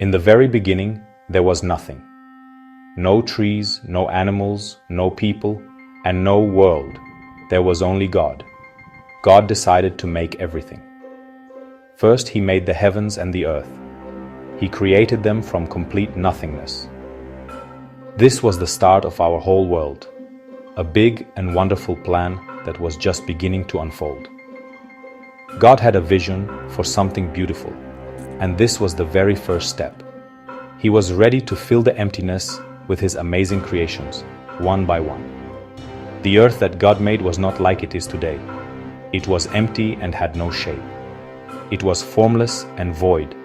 In the very beginning, there was nothing. No trees, no animals, no people, and no world. There was only God. God decided to make everything. First, He made the heavens and the earth. He created them from complete nothingness. This was the start of our whole world, a big and wonderful plan that was just beginning to unfold. God had a vision for something beautiful, and this was the very first step. He was ready to fill the emptiness with His amazing creations, one by one. The earth that God made was not like it is today. It was empty and had no shape. It was formless and void,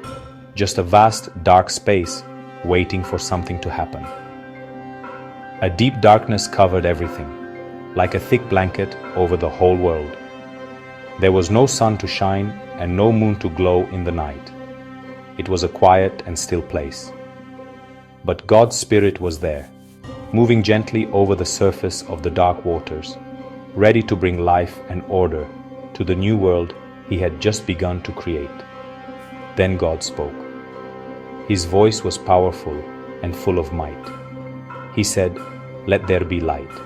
just a vast, dark space waiting for something to happen. A deep darkness covered everything, like a thick blanket over the whole world. There was no sun to shine and no moon to glow in the night. It was a quiet and still place. But God's Spirit was there, moving gently over the surface of the dark waters, ready to bring life and order to the new world He had just begun to create. Then God spoke. His voice was powerful and full of might. He said, "Let there be light."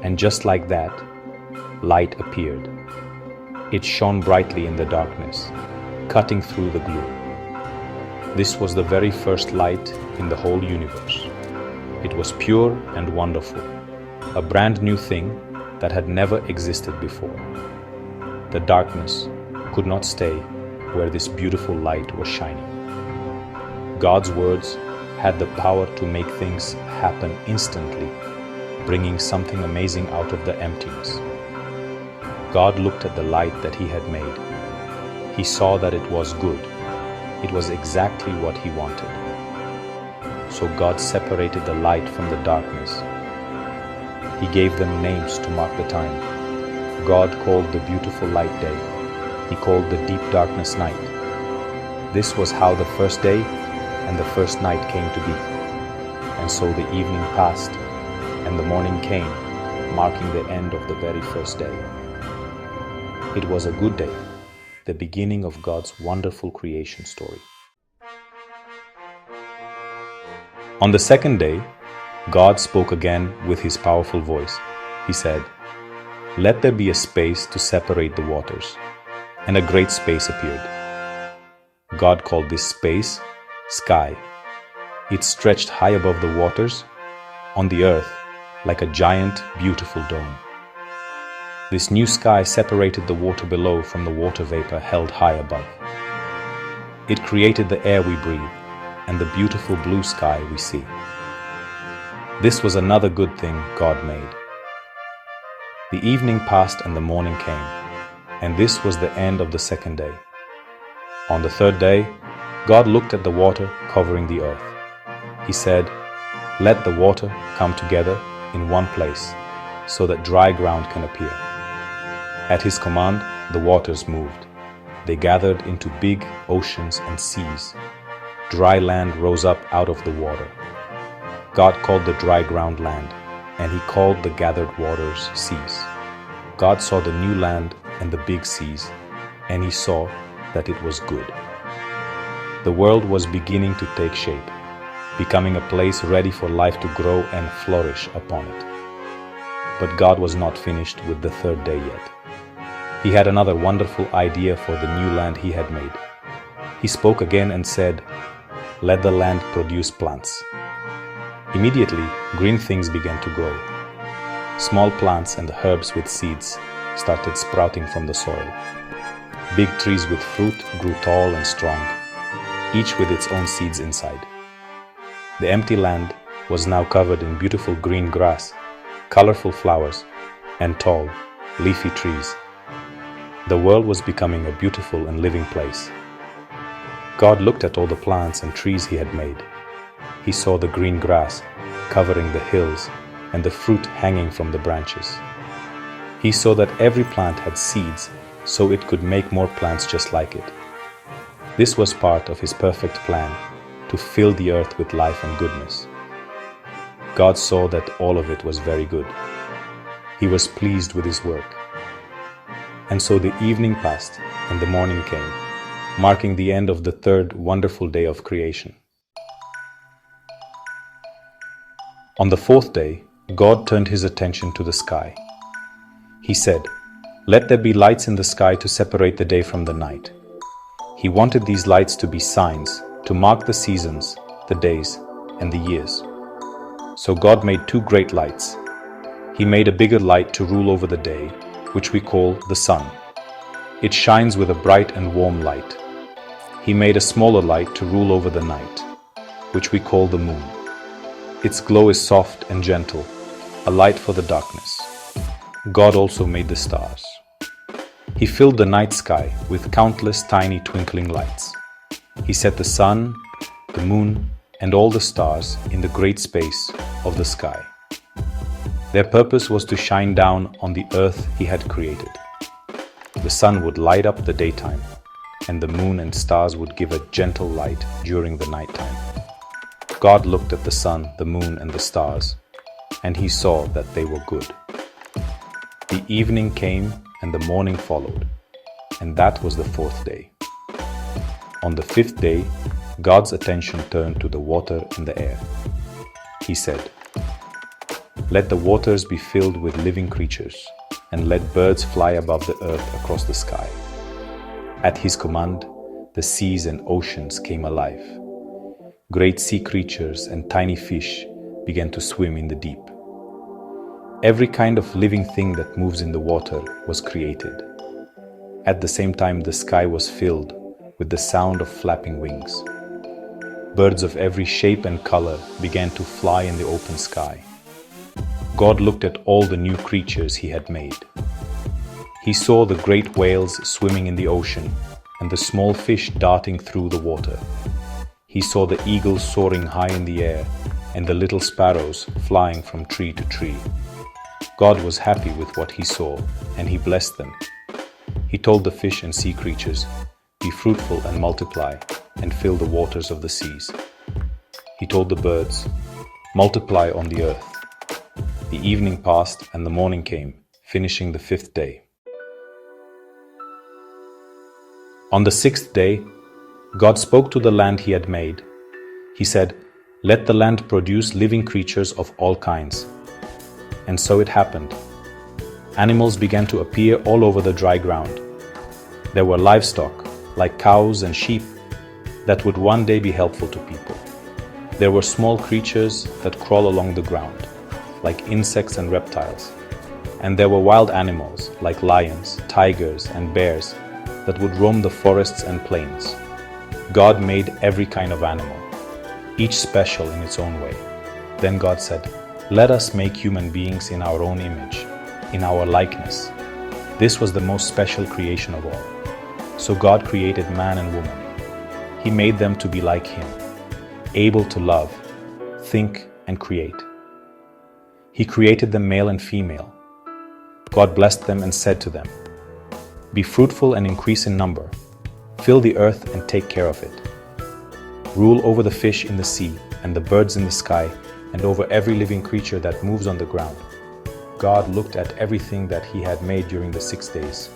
And just like that, light appeared. It shone brightly in the darkness, cutting through the gloom. This was the very first light in the whole universe. It was pure and wonderful, a brand new thing that had never existed before. The darkness could not stay where this beautiful light was shining. God's words had the power to make things happen instantly, bringing something amazing out of the emptiness. God looked at the light that He had made. He saw that it was good. It was exactly what He wanted. So God separated the light from the darkness. He gave them names to mark the time. God called the beautiful light day. He called the deep darkness night. This was how the first day and the first night came to be. And so the evening passed, and the morning came, marking the end of the very first day. It was a good day, the beginning of God's wonderful creation story. On the second day, God spoke again with His powerful voice. He said, "Let there be a space to separate the waters." And a great space appeared. God called this space sky. It stretched high above the waters, on the earth, like a giant, beautiful dome. This new sky separated the water below from the water vapor held high above. It created the air we breathe and the beautiful blue sky we see. This was another good thing God made. The evening passed and the morning came, and this was the end of the second day. On the third day, God looked at the water covering the earth. He said, "Let the water come together in one place, so that dry ground can appear." At His command, the waters moved. They gathered into big oceans and seas. Dry land rose up out of the water. God called the dry ground land, and He called the gathered waters seas. God saw the new land and the big seas, and He saw that it was good. The world was beginning to take shape, becoming a place ready for life to grow and flourish upon it. But God was not finished with the third day yet. He had another wonderful idea for the new land He had made. He spoke again and said, "Let the land produce plants." Immediately, green things began to grow. Small plants and herbs with seeds started sprouting from the soil. Big trees with fruit grew tall and strong, each with its own seeds inside. The empty land was now covered in beautiful green grass, colorful flowers, and tall, leafy trees. The world was becoming a beautiful and living place. God looked at all the plants and trees He had made. He saw the green grass covering the hills and the fruit hanging from the branches. He saw that every plant had seeds, so it could make more plants just like it. This was part of His perfect plan to fill the earth with life and goodness. God saw that all of it was very good. He was pleased with His work. And so the evening passed and the morning came. marking the end of the third wonderful day of creation. On the fourth day, God turned his attention to the sky. He said, "Let there be lights in the sky to separate the day from the night." He wanted these lights to be signs, to mark the seasons, the days, and the years. So God made two great lights. He made a bigger light to rule over the day, which we call the sun. It shines with a bright and warm light. He made a smaller light to rule over the night, which we call the moon. Its glow is soft and gentle, a light for the darkness. God also made the stars. He filled the night sky with countless tiny twinkling lights. He set the sun, the moon, and all the stars in the great space of the sky. Their purpose was to shine down on the earth he had created. The sun would light up the daytime, and the moon and stars would give a gentle light during the nighttime. God looked at the sun, the moon, and the stars, and he saw that they were good. The evening came and the morning followed, and that was the fourth day. On the fifth day, God's attention turned to the water and the air. He said, "Let the waters be filled with living creatures, and let birds fly above the earth across the sky." At his command, the seas and oceans came alive. Great sea creatures and tiny fish began to swim in the deep. Every kind of living thing that moves in the water was created. At the same time, the sky was filled with the sound of flapping wings. Birds of every shape and color began to fly in the open sky. God looked at all the new creatures he had made. He saw the great whales swimming in the ocean and the small fish darting through the water. He saw the eagles soaring high in the air and the little sparrows flying from tree to tree. God was happy with what he saw, and he blessed them. He told the fish and sea creatures, "Be fruitful and multiply, and fill the waters of the seas." He told the birds, "Multiply on the earth." The evening passed and the morning came, finishing the fifth day. On the sixth day, God spoke to the land he had made. He said, "Let the land produce living creatures of all kinds." And so it happened. Animals began to appear all over the dry ground. There were livestock, like cows and sheep, that would one day be helpful to people. There were small creatures that crawl along the ground, like insects and reptiles. And there were wild animals, like lions, tigers, and bears, that would roam the forests and plains. God made every kind of animal, each special in its own way. Then God said, "Let us make human beings in our own image, in our likeness." This was the most special creation of all. So God created man and woman. He made them to be like him, able to love, think, and create. He created them male and female. God blessed them and said to them, "Be fruitful and increase in number. Fill the earth and take care of it. Rule over the fish in the sea and the birds in the sky and over every living creature that moves on the ground." God looked at everything that he had made during the 6 days.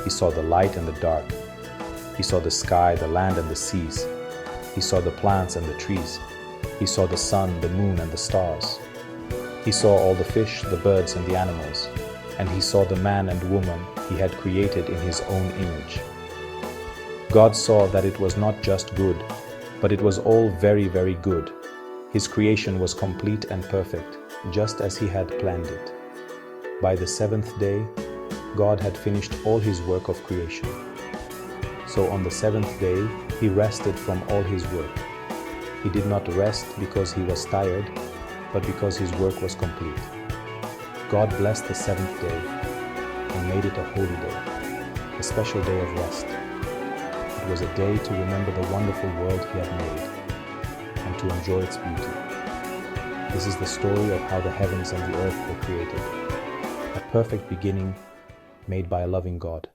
He saw the light and the dark. He saw the sky, the land, and the seas. He saw the plants and the trees. He saw the sun, the moon, and the stars. He saw all the fish, the birds, and the animals. And he saw the man and woman he had created in his own image. God saw that it was not just good, but it was all very, very good. His creation was complete and perfect, just as he had planned it. By the seventh day, God had finished all his work of creation. So on the seventh day, he rested from all his work. He did not rest because he was tired, but because his work was complete. God blessed the seventh day and made it a holy day, a special day of rest. It was a day to remember the wonderful world he had made and to enjoy its beauty. This is the story of how the heavens and the earth were created, a perfect beginning made by a loving God.